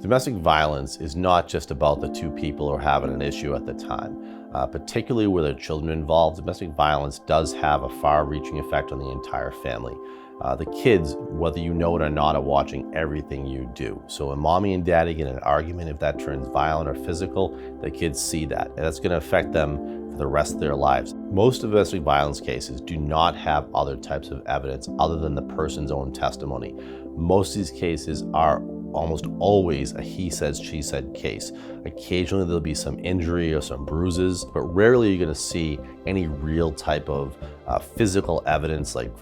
Domestic violence is not just about the two people who are having an issue at the time. Particularly where there are children involved, domestic violence does have a far-reaching effect on the entire family. The kids, whether you know it or not, are watching everything you do. So when mommy and daddy get in an argument, if that turns violent or physical, the kids see that, and that's going to affect them for the rest of their lives. Most domestic violence cases do not have other types of evidence other than the person's own testimony. Most of these cases are almost always a he said, she said case. Occasionally there'll be some injury or some bruises, but rarely you're going to see any real type of physical evidence like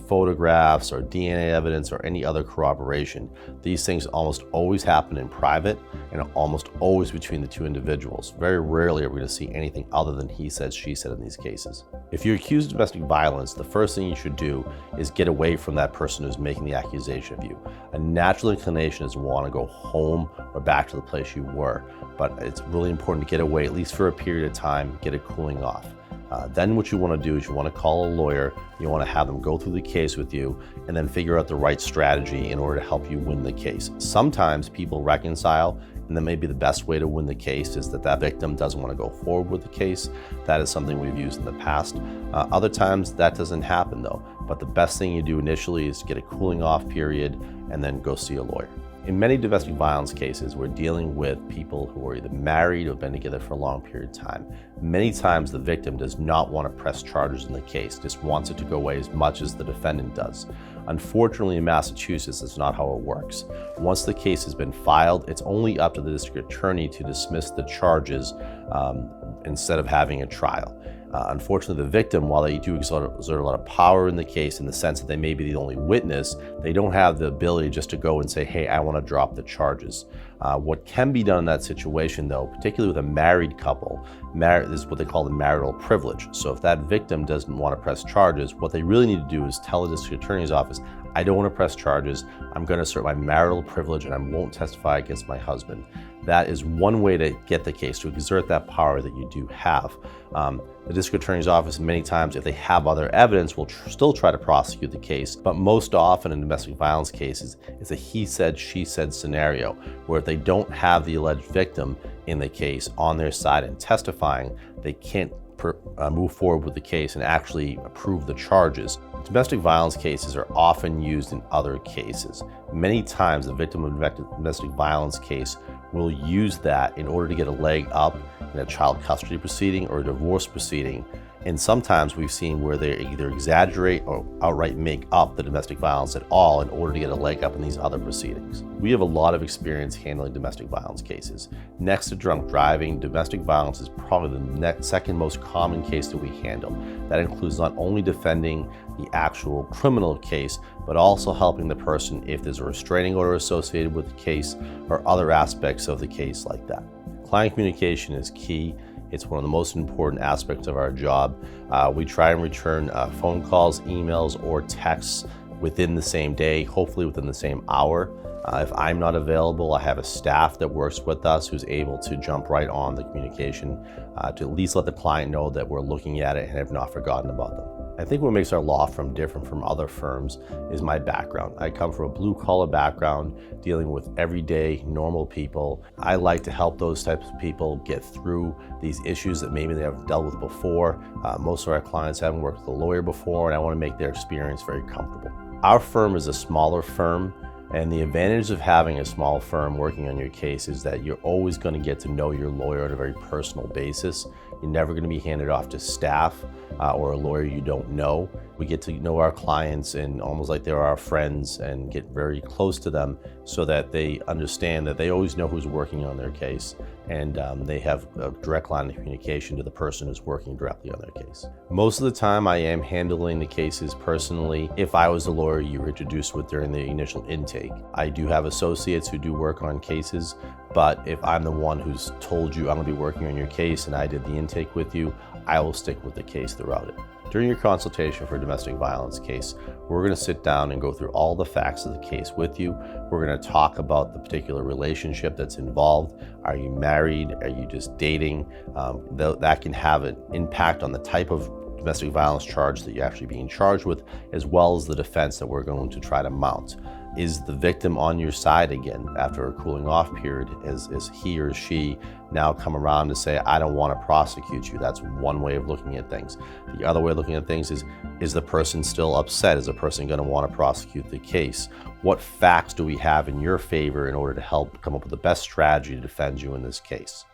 photographs or DNA evidence or any other corroboration. These things almost always happen in private and almost always between the two individuals. Very rarely are we going to see anything other than he said, she said in these cases. If you're accused of domestic violence, the first thing you should do is get away from that person who's making the accusation of you. A natural inclination is to want to go home or back to the place you were, but it's really important to get away, at least for a period of time, get it cooling off. Then what you want to do is you want to call a lawyer, you want to have them go through the case with you, and then figure out the right strategy in order to help you win the case. Sometimes people reconcile, and then maybe the best way to win the case is that victim doesn't want to go forward with the case. That is something we've used in the past. Other times that doesn't happen though, but the best thing you do initially is get a cooling off period and then go see a lawyer. In many domestic violence cases, we're dealing with people who are either married or have been together for a long period of time. Many times the victim does not want to press charges in the case, just wants it to go away as much as the defendant does. Unfortunately, in Massachusetts, that's not how it works. Once the case has been filed, it's only up to the district attorney to dismiss the charges instead of having a trial. Unfortunately, the victim, while they do exert a lot of power in the case in the sense that they may be the only witness, they don't have the ability just to go and say, hey, I want to drop the charges. What can be done in that situation, though, particularly with a married couple, is what they call the marital privilege. So if that victim doesn't want to press charges, what they really need to do is tell the district attorney's office, I don't want to press charges, I'm going to assert my marital privilege and I won't testify against my husband. That is one way to get the case, to exert that power that you do have. The district attorney's office, many times, if they have other evidence, will still try to prosecute the case, but most often in domestic violence cases, it's a he said, she said scenario, where if they don't have the alleged victim in the case on their side and testifying, they can't move forward with the case and actually approve the charges. Domestic violence cases are often used in other cases. Many times the victim of a domestic violence case will use that in order to get a leg up in a child custody proceeding or a divorce proceeding. And sometimes we've seen where they either exaggerate or outright make up the domestic violence at all in order to get a leg up in these other proceedings. We have a lot of experience handling domestic violence cases. Next to drunk driving, domestic violence is probably the second most common case that we handle. That includes not only defending the actual criminal case, but also helping the person if there's a restraining order associated with the case or other aspects of the case like that. Client communication is key. It's one of the most important aspects of our job. We try and return phone calls, emails, or texts within the same day, hopefully within the same hour. If I'm not available, I have a staff that works with us who's able to jump right on the communication to at least let the client know that we're looking at it and have not forgotten about them. I think what makes our law firm different from other firms is my background. I come from a blue-collar background dealing with everyday, normal people. I like to help those types of people get through these issues that maybe they haven't dealt with before. Most of our clients haven't worked with a lawyer before, and I want to make their experience very comfortable. Our firm is a smaller firm, and the advantage of having a small firm working on your case is that you're always going to get to know your lawyer on a very personal basis. You're never going to be handed off to staff or a lawyer you don't know. We get to know our clients and almost like they're our friends and get very close to them so that they understand that they always know who's working on their case and they have a direct line of communication to the person who's working directly on their case. Most of the time I am handling the cases personally. If I was the lawyer you were introduced with during the initial intake. I do have associates who do work on cases, but if I'm the one who's told you I'm going to be working on your case and I did the intake with you, I will stick with the case throughout it. During your consultation for a domestic violence case, we're going to sit down and go through all the facts of the case with you. We're going to talk about the particular relationship that's involved. Are you married? Are you just dating? That can have an impact on the type of domestic violence charge that you're actually being charged with, as well as the defense that we're going to try to mount. Is the victim on your side again after a cooling off period? Is he or she now come around to say, I don't want to prosecute you? That's one way of looking at things. The other way of looking at things is the person still upset? Is the person going to want to prosecute the case? What facts do we have in your favor in order to help come up with the best strategy to defend you in this case?